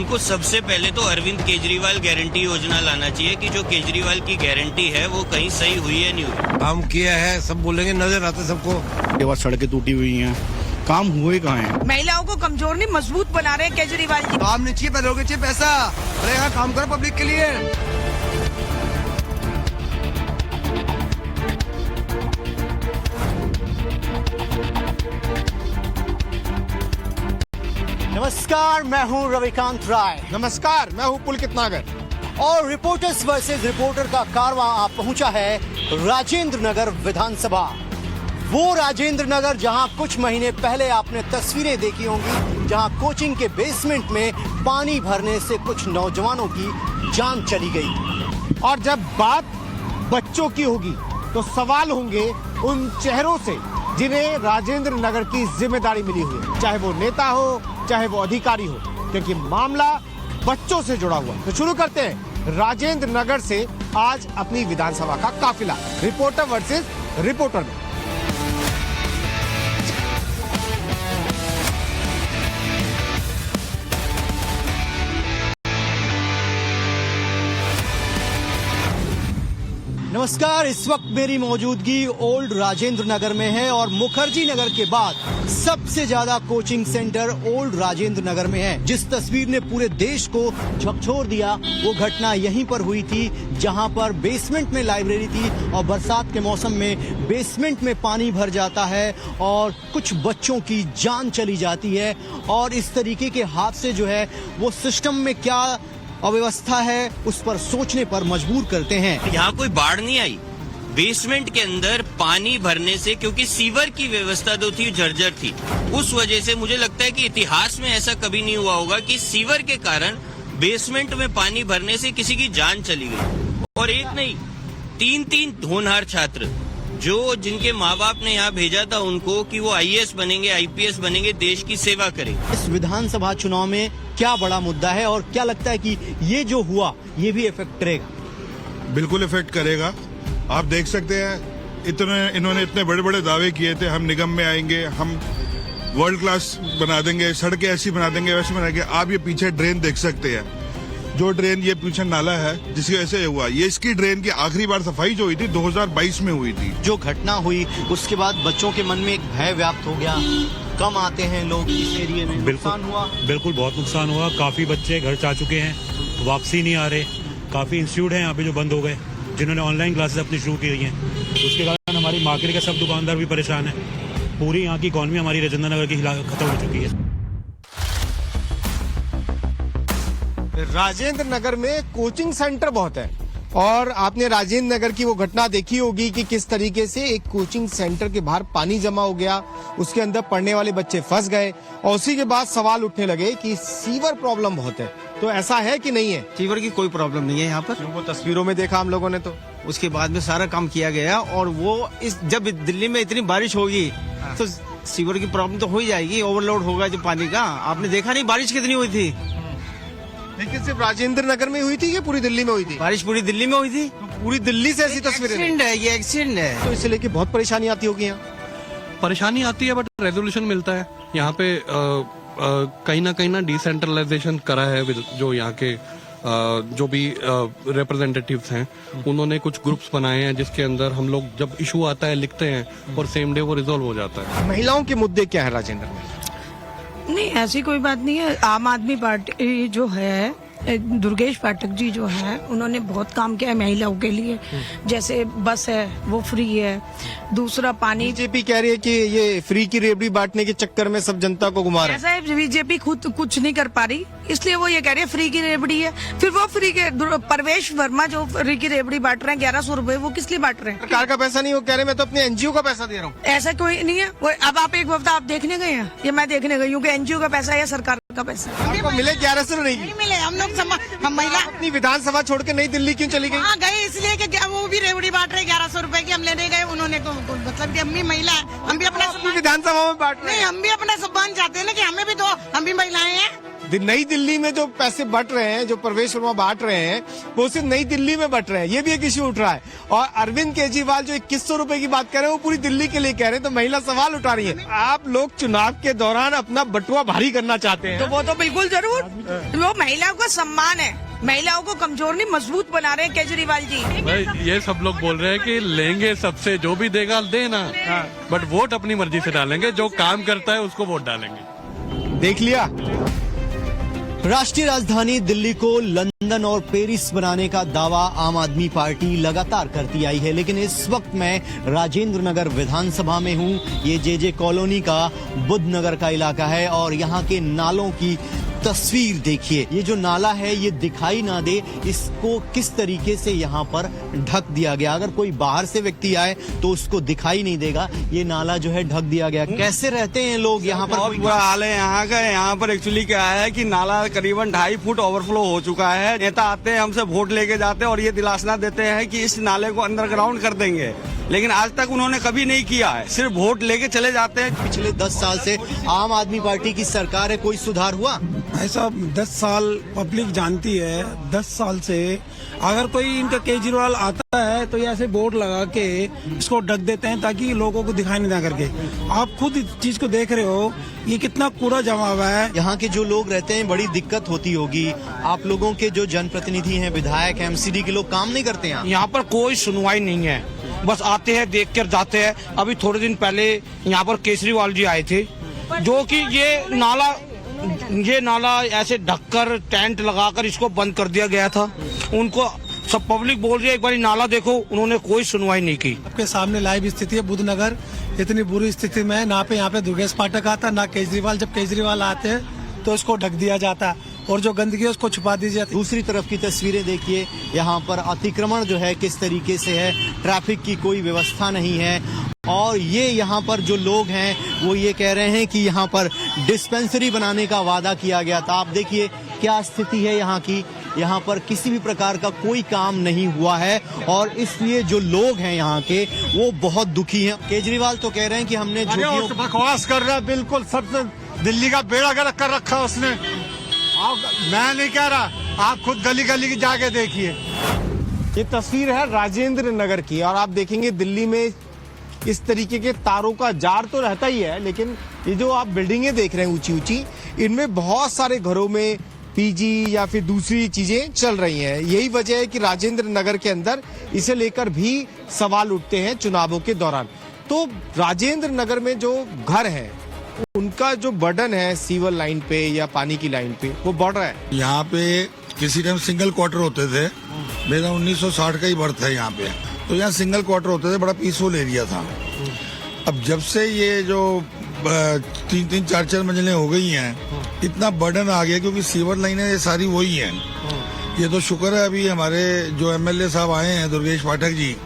उनको सबसे पहले तो अरविंद केजरीवाल गारंटी योजना लाना चाहिए कि जो केजरीवाल की गारंटी है वो कहीं सही हुई है नहीं हुई। काम किया है सब बोलेंगे, नजर आते सबको। के बाद सड़कें टूटी हुई हैं, काम हुए कहाँ हैं? महिलाओं को कमजोर नहीं मजबूत बना रहे हैं केजरीवाल जी। काम नहीं चाहिए, लोगों चाहिए पैसा। अरे यहाँ काम करो पब्लिक के लिए। नमस्कार, मैं हूं रविकांत राय। नमस्कार, मैं हूँ पुलकित नागर। और रिपोर्टर्स वर्सेस रिपोर्टर का कारवां आप पहुंचा है राजेंद्र नगर विधानसभा। वो राजेंद्र नगर जहां कुछ महीने पहले आपने तस्वीरें देखी होंगी, जहां कोचिंग के बेसमेंट में पानी भरने से कुछ नौजवानों की जान चली गई। और जब बात बच्चों की होगी तो सवाल होंगे उन चेहरों से जिन्हें राजेंद्र नगर की जिम्मेदारी मिली हुई है, चाहे वो नेता हो चाहे वो अधिकारी हो, क्योंकि मामला बच्चों से जुड़ा हुआ है। तो शुरू करते हैं राजेंद्र नगर से आज अपनी विधानसभा का काफिला, रिपोर्टर वर्सेस रिपोर्टर में। नमस्कार, इस वक्त मेरी मौजूदगी ओल्ड राजेंद्र नगर में है और मुखर्जी नगर के बाद सबसे ज्यादा coaching centre old Rajendra Nagar में है। जिस तस्वीर ने पूरे देश को झकझोर दिया वो घटना यहीं पर हुई थी, जहां पर बेसमेंट में लाइब्रेरी थी और बरसात के मौसम में बेसमेंट में पानी भर जाता है और कुछ बच्चों की जान चली जाती है। और इस तरीके के हादसे जो है वो सिस्टम में क्या अव्यवस्था है उस पर सोचने पर मजबूर करते हैं। यहाँ कोई बाढ़ नहीं आई, बेसमेंट के अंदर पानी भरने से, क्योंकि सीवर की व्यवस्था जो थी जर्जर थी, उस वजह से मुझे लगता है कि इतिहास में ऐसा कभी नहीं हुआ होगा कि सीवर के कारण बेसमेंट में पानी भरने से किसी की जान चली गई। और एक नहीं, तीन होनहार छात्र जो जिनके माँ बाप ने यहाँ भेजा था उनको कि वो आईएएस बनेंगे, आईपीएस बनेंगे, देश की सेवा करेंगे। इस विधानसभा चुनाव में क्या बड़ा मुद्दा है और क्या लगता है कि ये जो हुआ ये भी इफेक्ट करेगा? बिल्कुल इफेक्ट करेगा। आप देख सकते हैं इन्होंने इतने बड़े बड़े दावे किए थे, हम निगम में आएंगे, हम वर्ल्ड क्लास बना देंगे, सड़कें ऐसी बना देंगे, वैसे बनाएंगे। आप ये पीछे ड्रेन देख सकते हैं, जो ड्रेन ये पीछे नाला है जिसकी वजह से हुआ, ये इसकी ड्रेन की आखिरी बार सफाई जो हुई थी 2022 में हुई थी। जो घटना हुई उसके बाद बच्चों के मन में एक भय व्याप्त हो गया, कम आते हैं लोग इस एरिया में, नुकसान हुआ। बिल्कुल बहुत नुकसान हुआ, काफी बच्चे घर जा चुके हैं, वापसी नहीं आ रहे। काफी इंस्टीट्यूट हैं यहाँ पे जो बंद हो गए, जिन्होंने ऑनलाइन क्लासेस अपनी शुरू की हैं। उसके कारण हमारी मार्केट के सब दुकानदार भी परेशान है। पूरी यहाँ की इकॉनमी हमारी राजेंद्र नगर की खत्म हो चुकी है। राजेंद्र नगर में कोचिंग सेंटर बहुत है और आपने राजेंद्र नगर की वो घटना देखी होगी कि किस तरीके से एक कोचिंग सेंटर के बाहर पानी जमा हो गया, उसके अंदर पढ़ने वाले बच्चे फंस गए और उसी के बाद सवाल उठने लगे कि सीवर प्रॉब्लम बहुत है। तो ऐसा है कि नहीं है? सीवर की कोई प्रॉब्लम नहीं है यहाँ पर। वो तस्वीरों में देखा हम लोगों ने, तो उसके बाद में सारा काम किया गया और वो जब दिल्ली में इतनी बारिश होगी तो सीवर की प्रॉब्लम तो हो ही जाएगी, ओवरलोड होगा जो पानी का। आपने देखा नहीं बारिश कितनी हुई थी? लेकिन सिर्फ राजेंद्र नगर में हुई थी या पूरी दिल्ली में हुई थी? बारिश पूरी दिल्ली में हुई थी। तो पूरी दिल्ली से ऐसी तस्वीरें एक्सीडेंट है, ये एक्सीडेंट है। तो इसे लेके बहुत परेशानी आती होगी यहाँ? परेशानी आती है बट रेजोल्यूशन मिलता है। यहाँ पे कहीं ना डिसेंट्रलाइजेशन करा है जो यहाँ के जो भी रिप्रेजेंटेटिव्स हैं, उन्होंने कुछ ग्रुप्स बनाए हैं जिसके अंदर हम लोग जब इशू आता है लिखते हैं और सेम डे वो रिजोल्व हो जाता है। महिलाओं के मुद्दे क्या है राजेंद्र में? नहीं, ऐसी कोई बात नहीं है। आम आदमी पार्टी जो है, दुर्गेश पाठक जी जो है, उन्होंने बहुत काम किया है महिलाओं के लिए। जैसे बस है वो फ्री है, दूसरा पानी। बीजेपी कह रही है कि ये फ्री की रेवड़ी बांटने के चक्कर में सब जनता को घुमा रहे हैं। ऐसा है, बीजेपी खुद कुछ नहीं कर पा रही, इसलिए वो ये कह रही है फ्री की रेवड़ी है। फिर वो फ्री के परवेश वर्मा जो फ्री की रेवड़ी बांट रहे हैं 1100 रुपए, वो किस लिए बांट रहे हैं? सरकार का पैसा नहीं, वो कह रहे मैं तो अपने एनजीओ का पैसा दे रहा हूँ। ऐसा कोई नहीं है। अब आप एक हफ्ता आप देखने गए हैं, ये मैं देखने गई हूँ कि एनजीओ का पैसा है या सरकार का पैसा? आपको मिले 1100 नहीं मिले। हम लोग हम महिला अपनी विधानसभा छोड़ के नई दिल्ली क्यों चली गई? हाँ गए इसलिए कि वो भी रेवड़ी बांट रहे 1100 रुपए की, हम लेने गए। उन्होंने तो मतलब कि हम भी महिला है, हम भी अपना विधानसभा में बांट रहे नहीं, हम भी अपना सम्मान चाहते हैं ना कि हमें भी दो, हम भी महिलाएं हैं। नई दिल्ली में जो पैसे बट रहे हैं, जो प्रवेश वर्मा बांट रहे हैं, वो सिर्फ नई दिल्ली में बट रहे हैं, ये भी एक इश्यू उठ रहा है। और अरविंद केजरीवाल जो 2100 रुपए की बात कर रहे हैं, वो पूरी दिल्ली के लिए कह रहे हैं, तो महिला सवाल उठा रही है। आप लोग चुनाव के दौरान अपना बटुआ भारी करना चाहते हैं, तो वो तो बिल्कुल जरूर, वो महिलाओं का सम्मान है, महिलाओं को कमजोर नहीं मजबूत बना रहे हैं केजरीवाल जी। भाई ये सब लोग बोल रहे हैं कि लेंगे सबसे, जो भी देगा देना, बट वोट अपनी मर्जी से डालेंगे, जो काम करता है उसको वोट डालेंगे। देख लिया। राष्ट्रीय राजधानी दिल्ली को लंदन और पेरिस बनाने का दावा आम आदमी पार्टी लगातार करती आई है, लेकिन इस वक्त मैं राजेंद्र नगर विधानसभा में हूं। ये जे कॉलोनी का बुद्ध नगर का इलाका है और यहाँ के नालों की तस्वीर देखिए। ये जो नाला है ये दिखाई ना दे, इसको किस तरीके से यहाँ पर ढक दिया गया। अगर कोई बाहर से व्यक्ति आए तो उसको दिखाई नहीं देगा, ये नाला जो है ढक दिया गया। कैसे रहते हैं लोग यहाँ पर? बहुत बुरा हाल है यहाँ का। यहाँ पर एक्चुअली क्या है कि नाला करीबन 2.5 फुट ओवरफ्लो हो चुका है। नेता आते हैं, हमसे वोट लेके जाते हैं और ये दिलासा देते हैं कि इस नाले को अंडरग्राउंड कर देंगे, लेकिन आज तक उन्होंने कभी नहीं किया है, सिर्फ वोट लेके चले जाते हैं। पिछले 10 साल से आम आदमी पार्टी की सरकार है, कोई सुधार हुआ? ऐसा 10 साल पब्लिक जानती है। 10 साल से अगर कोई इनका केजरीवाल आता है तो ये ऐसे बोर्ड लगा के इसको ढक देते हैं ताकि लोगों को दिखाई नहीं दे करके। आप खुद इस चीज को देख रहे हो, ये कितना कूड़ा जमा हुआ है। यहाँ के जो लोग रहते हैं बड़ी दिक्कत होती होगी। आप लोगों के जो जनप्रतिनिधि हैं, विधायक, एमसीडी के लोग काम नहीं करते हैं यहाँ पर? कोई सुनवाई नहीं है, बस आते हैं, देख कर जाते हैं। अभी थोड़े दिन पहले यहाँ पर केजरीवाल जी आए थे, जो कि ये नाला ऐसे ढककर टेंट लगाकर इसको बंद कर दिया गया था। उनको सब पब्लिक बोल रही है एक बार नाला देखो, उन्होंने कोई सुनवाई नहीं की। आपके सामने लाइव स्थिति है, बुद्ध नगर इतनी बुरी स्थिति में है। ना पे यहाँ पे दुर्गेश पाठक आता, ना केजरीवाल। जब केजरीवाल आते हैं तो इसको ढक दिया जाता है और जो गंदगी है उसको छुपा दी जाती है। दूसरी तरफ की तस्वीरें देखिए, यहाँ पर अतिक्रमण जो है किस तरीके से है, ट्रैफिक की कोई व्यवस्था नहीं है। और ये यहाँ पर जो लोग हैं वो ये कह रहे हैं कि यहाँ पर डिस्पेंसरी बनाने का वादा किया गया था। आप देखिए क्या स्थिति है यहाँ की। यहाँ पर किसी भी प्रकार का कोई काम नहीं हुआ है और इसलिए जो लोग हैं यहाँ के वो बहुत दुखी हैं। केजरीवाल तो कह रहे हैं कि हमने बकवास कर रहा है, बिल्कुल सबसे दिल्ली का बेड़ा गर्क कर रखा है उसने। मैं नहीं कह रहा, आप खुद गली गली की जाके देखिए। ये तस्वीर है राजेंद्र नगर की और आप देखेंगे दिल्ली में इस तरीके के तारों का जार तो रहता ही है, लेकिन ये जो आप बिल्डिंगें देख रहे हैं ऊंची ऊंची, इनमें बहुत सारे घरों में पीजी या फिर दूसरी चीजें चल रही हैं। यही वजह है कि राजेंद्र नगर के अंदर इसे लेकर भी सवाल उठते हैं चुनावों के दौरान। तो राजेंद्र नगर में जो घर है उनका जो बर्डन है सीवर लाइन पे या पानी की लाइन पे वो बढ़ रहा है। यहाँ पे किसी टाइम सिंगल क्वार्टर होते थे, मेरा 1960 का ही बर्थ है यहाँ पे, तो यहाँ सिंगल क्वार्टर होते थे, बड़ा पीसफुल एरिया था। अब जब से ये जो 3-3, 4-4 मंजिलें हो गई हैं, इतना बर्डन आ गया क्योंकि सीवर लाइनें ये सारी वही हैं। ये तो शुक्र है अभी हमारे जो एमएलए साहब आए हैं दुर्गेश पाठक जी,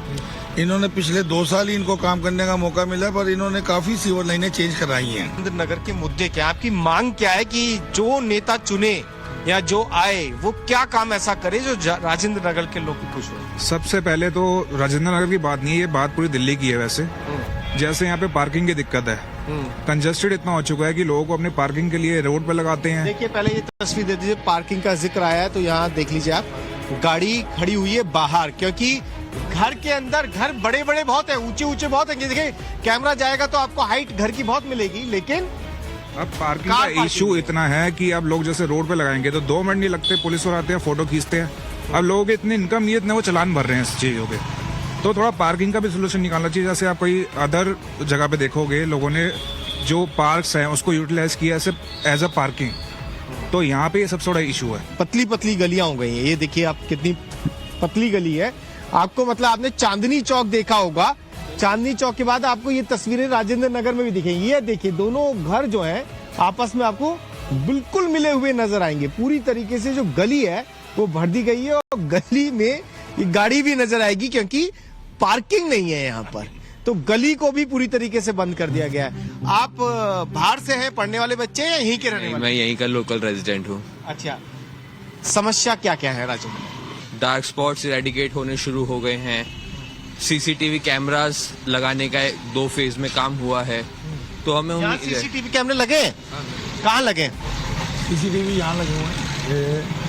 इन्होंने पिछले 2 साल ही इनको काम करने का मौका मिला, पर इन्होंने काफी सीवर लाइनें चेंज कराई हैं। राजेंद्र नगर के मुद्दे क्या, आपकी मांग क्या है कि जो नेता चुने या जो आए वो क्या काम ऐसा करे जो राजेंद्र नगर के लोग खुश हो? सबसे पहले तो राजेंद्र नगर की बात नहीं है, ये बात पूरी दिल्ली की है। वैसे जैसे यहाँ पे पार्किंग की दिक्कत है, कंजस्टेड इतना हो चुका है कि लोगों को अपने पार्किंग के लिए रोड पे लगाते हैं। देखिए पहले ये तस्वीर दे दीजिए, पार्किंग का जिक्र आया है तो यहाँ देख लीजिए आप, गाड़ी खड़ी हुई है बाहर, क्योंकि घर के अंदर घर बड़े बड़े बहुत है, ऊंचे ऊंचे बहुत है। देखिए कैमरा जाएगा तो आपको हाइट घर की बहुत मिलेगी, लेकिन अब पार्किंग का इशू इतना है कि अब लोग जैसे रोड पे लगाएंगे तो 2 मिनट नहीं लगते, पुलिस वाले आते हैं, फोटो खींचते हैं। अब लोगों के इतनी इनकम नहीं है, इतने वो चलान भर रहे हैं इस चीजों के। तो थोड़ा पार्किंग का भी सोल्यूशन निकालना चाहिए। जैसे आप कोई अदर जगह पे देखोगे, लोगों ने जो पार्क्स हैं उसको यूटिलाइज किया एज अ पार्किंग, तो यहाँ पे ये सबसे बड़ा इशू है। पतली पतली गलियां हो गई हैं, ये देखिए आप कितनी पतली गली है। आपको मतलब आपने चांदनी चौक देखा होगा, चांदनी चौक के बाद आपको ये तस्वीरें राजेंद्र नगर में भी दिखेंगी। ये देखिए दोनों घर जो है आपस में आपको बिल्कुल मिले हुए नजर आएंगे। पूरी तरीके से जो गली है वो भर दी गई है और गली में ये गाड़ी भी नजर आएगी क्योंकि पार्किंग नहीं है यहाँ पर, तो गली को भी पूरी तरीके से बंद कर दिया गया है। आप बाहर से हैं, पढ़ने वाले बच्चे या यहीं के रहने वाले? मैं यहीं का लोकल रेजिडेंट हूँ। अच्छा, समस्या क्या क्या है राजेंद्र? डार्क स्पॉट्स इरेडिकेट होने शुरू हो गए हैं, सीसीटीवी कैमरास लगाने का 2 फेज में काम हुआ है, तो हमें सीसीटीवी कैमरे लगे? कहाँ लगे? सीसीटीवी यहाँ लगे हुए हैं।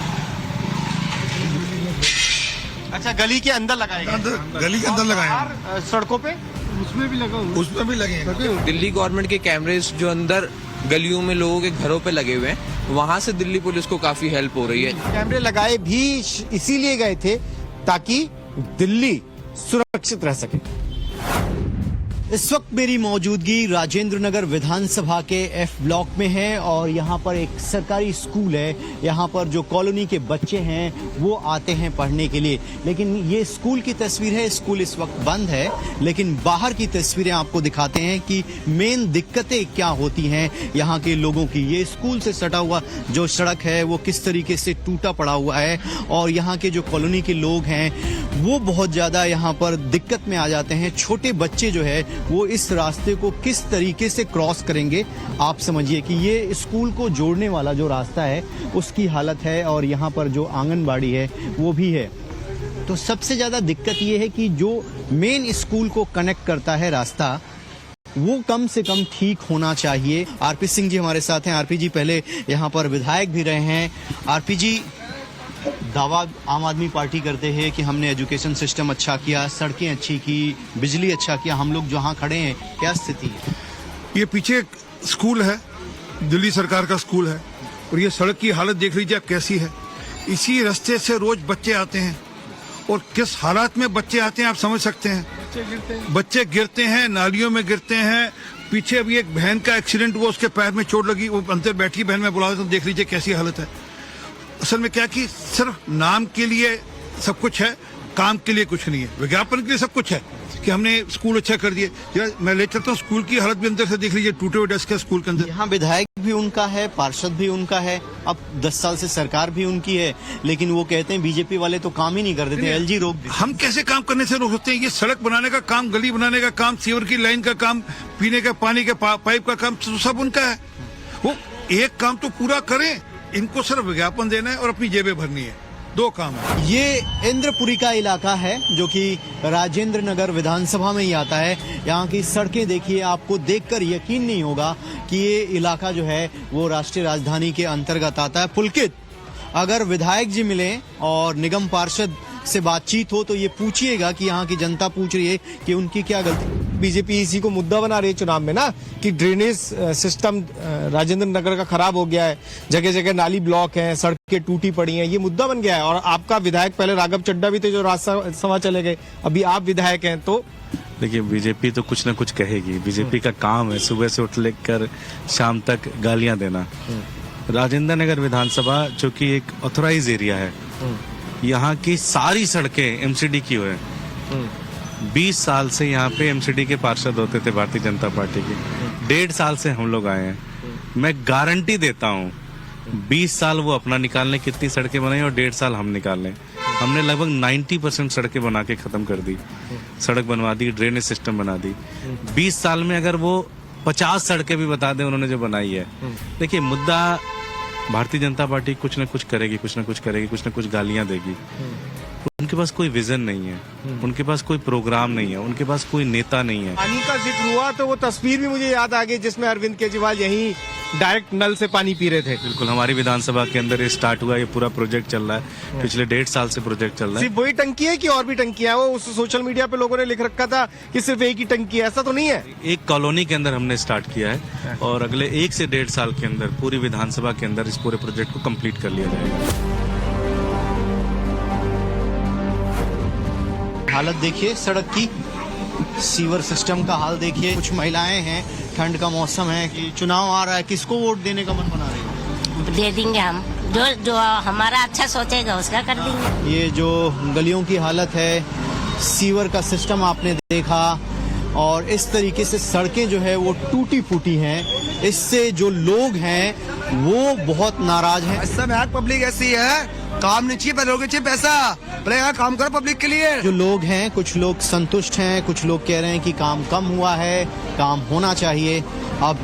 अच्छा, गली के अंदर लगाएंगे? गली के अंदर लगाए, सड़कों पे उसमें भी लगा हुआ उसमें भी लगे। दिल्ली गवर्नमेंट के कैमरेज जो अंदर गलियों में लोगों के घरों पे लगे हुए हैं, वहां से दिल्ली पुलिस को काफी हेल्प हो रही है। कैमरे लगाए भी इसीलिए गए थे ताकि दिल्ली सुरक्षित रह सके। इस वक्त मेरी मौजूदगी राजेंद्र नगर विधानसभा के एफ ब्लॉक में है और यहाँ पर एक सरकारी स्कूल है। यहाँ पर जो कॉलोनी के बच्चे हैं वो आते हैं पढ़ने के लिए, लेकिन ये स्कूल की तस्वीर है। स्कूल इस वक्त बंद है, लेकिन बाहर की तस्वीरें आपको दिखाते हैं कि मेन दिक्कतें क्या होती हैं यहाँ के लोगों की। ये स्कूल से सटा हुआ जो सड़क है वो किस तरीके से टूटा पड़ा हुआ है और यहाँ के जो कॉलोनी के लोग हैं वो बहुत ज्यादा यहाँ पर दिक्कत में आ जाते हैं। छोटे बच्चे जो है वो इस रास्ते को किस तरीके से क्रॉस करेंगे, आप समझिए कि ये स्कूल को जोड़ने वाला जो रास्ता है उसकी हालत है और यहाँ पर जो आंगनबाड़ी है वो भी है। तो सबसे ज्यादा दिक्कत ये है कि जो मेन स्कूल को कनेक्ट करता है रास्ता वो कम से कम ठीक होना चाहिए। आरपी सिंह जी हमारे साथ हैं। आरपी जी पहले यहाँ पर विधायक भी रहे हैं। आरपी जी, दावा आम आदमी पार्टी करते हैं कि हमने एजुकेशन सिस्टम अच्छा किया, सड़कें अच्छी की, बिजली अच्छा किया। हम लोग जहाँ खड़े हैं क्या स्थिति है? ये पीछे स्कूल है, दिल्ली सरकार का स्कूल है और ये सड़क की हालत देख लीजिए आप कैसी है। इसी रास्ते से रोज बच्चे आते हैं और किस हालात में बच्चे आते हैं आप समझ सकते हैं। बच्चे गिरते हैं, नालियों में गिरते हैं। पीछे अभी एक बहन का एक्सीडेंट हुआ, उसके पैर में चोट लगी, वो अंदर बैठी बहन, मैं बुला देता हूं, देख लीजिए कैसी हालत है। असल में क्या कि सिर्फ नाम के लिए सब कुछ है, काम के लिए कुछ नहीं है। विज्ञापन के लिए सब कुछ है कि हमने स्कूल अच्छा कर दिए। मैं ले चलता हूँ, स्कूल की हालत भी अंदर से देख लीजिए, टूटे हुए डेस्क है स्कूल के अंदर। यहाँ विधायक भी उनका है, पार्षद भी उनका है, अब 10 साल से सरकार भी उनकी है, लेकिन वो कहते हैं बीजेपी वाले तो काम ही नहीं कर देते, एलजी रोक देते। हम कैसे काम करने से रोक सकते हैं? ये सड़क बनाने का काम, गली बनाने का काम, सीवर की लाइन का काम, पीने का पानी के पाइप का काम सब उनका है। वो एक काम तो पूरा करें, इनको सिर्फ विज्ञापन देना है और अपनी जेबें भरनी है, दो काम है। ये इंद्रपुरी का इलाका है जो कि राजेंद्र नगर विधानसभा में ही आता है। यहाँ की सड़कें देखिए, आपको देखकर यकीन नहीं होगा कि ये इलाका जो है वो राष्ट्रीय राजधानी के अंतर्गत आता है। पुलकित, अगर विधायक जी मिले और निगम पार्षद से बातचीत हो तो ये पूछिएगा कि यहाँ की जनता पूछ रही है कि उनकी क्या गलती। बीजेपी इसी को मुद्दा बना रही है चुनाव में ना, कि ड्रेनेज सिस्टम राजेंद्र नगर का खराब हो गया है, जगह जगह नाली ब्लॉक है, सड़कें टूटी पड़ी हैं, ये मुद्दा बन गया है। और आपका विधायक पहले राघव चड्ढा भी थे जो राज्यसभा चले गए, अभी आप विधायक हैं। तो देखिए, बीजेपी तो कुछ ना कुछ कहेगी। बीजेपी का काम है सुबह से उठ लेकर शाम तक गालियां देना। राजेंद्र नगर विधानसभा जो कि एक ऑथोराइज एरिया है, यहाँ की सारी सड़कें एमसीडी की हुए 20 साल से यहाँ पे एमसीडी के पार्षद होते थे भारतीय जनता पार्टी के। 1.5 साल से हम लोग आए हैं। मैं गारंटी देता हूँ 20 साल वो अपना निकालने कितनी सड़कें बनाई और 1.5 साल हम निकालने। हमने लगभग 90% सड़कें बना के खत्म कर दी, सड़क बनवा दी, ड्रेनेज सिस्टम बना दी। 20 साल में अगर वो 50 सड़कें भी बता दें उन्होंने जो बनाई है। देखिए, मुद्दा भारतीय जनता पार्टी कुछ ना कुछ करेगी, कुछ ना कुछ करेगी, कुछ ना कुछ गालियां देगी। उनके पास कोई विजन नहीं है, उनके पास कोई प्रोग्राम नहीं है, उनके पास कोई नेता नहीं है। पानी का जिक्र हुआ तो वो तस्वीर भी मुझे याद आ गई जिसमें अरविंद केजरीवाल यहीं डायरेक्ट नल से पानी पी रहे थे। बिल्कुल, हमारी विधानसभा के अंदर ये स्टार्ट हुआ, ये पूरा प्रोजेक्ट चल रहा है, पिछले 1.5 साल से प्रोजेक्ट चल रहा है। सिर्फ वही टंकी है कि और भी टंकियां हैं? वो उस सोशल मीडिया पे लोगों ने लिख रखा था कि सिर्फ एक ही टंकी है, ऐसा तो नहीं है। एक कॉलोनी के अंदर हमने स्टार्ट किया है और अगले 1 से 1.5 साल के अंदर पूरी विधानसभा के अंदर इस पूरे प्रोजेक्ट को कंप्लीट कर लिया जाएगा। हालत देखिए सड़क की, सीवर सिस्टम का हाल देखिए। कुछ महिलाएं हैं, ठंड का मौसम है, कि चुनाव आ रहा है, किसको वोट देने का मन बना रहे हैं? दे देंगे हम, जो हमारा अच्छा सोचेगा उसका कर देंगे। ये जो गलियों की हालत है, सीवर का सिस्टम आपने देखा और इस तरीके से सड़कें जो है वो टूटी फूटी हैं। इससे जो लोग हैं वो बहुत नाराज हैं। सब यहाँ पब्लिक ऐसी है, काम नहीं चाहिए, पैसे चाहिए, पैसा पहले यहाँ काम करो पब्लिक के लिए। जो लोग हैं, कुछ लोग संतुष्ट हैं, कुछ लोग कह रहे हैं कि काम कम हुआ है, काम होना चाहिए। अब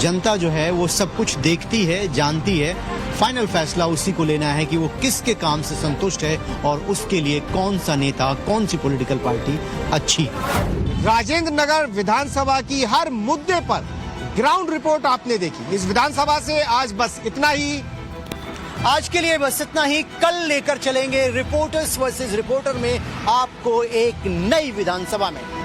जनता जो है वो सब कुछ देखती है, जानती है, फाइनल फैसला उसी को लेना है कि वो किसके काम से संतुष्ट है और उसके लिए कौन सा नेता, कौन सी पॉलिटिकल पार्टी अच्छी है। राजेंद्र नगर विधानसभा की हर मुद्दे पर ग्राउंड रिपोर्ट आपने देखी। इस विधानसभा से आज बस इतना ही। आज के लिए बस इतना ही। कल लेकर चलेंगे रिपोर्टर्स वर्सेस रिपोर्टर में आपको एक नई विधानसभा में।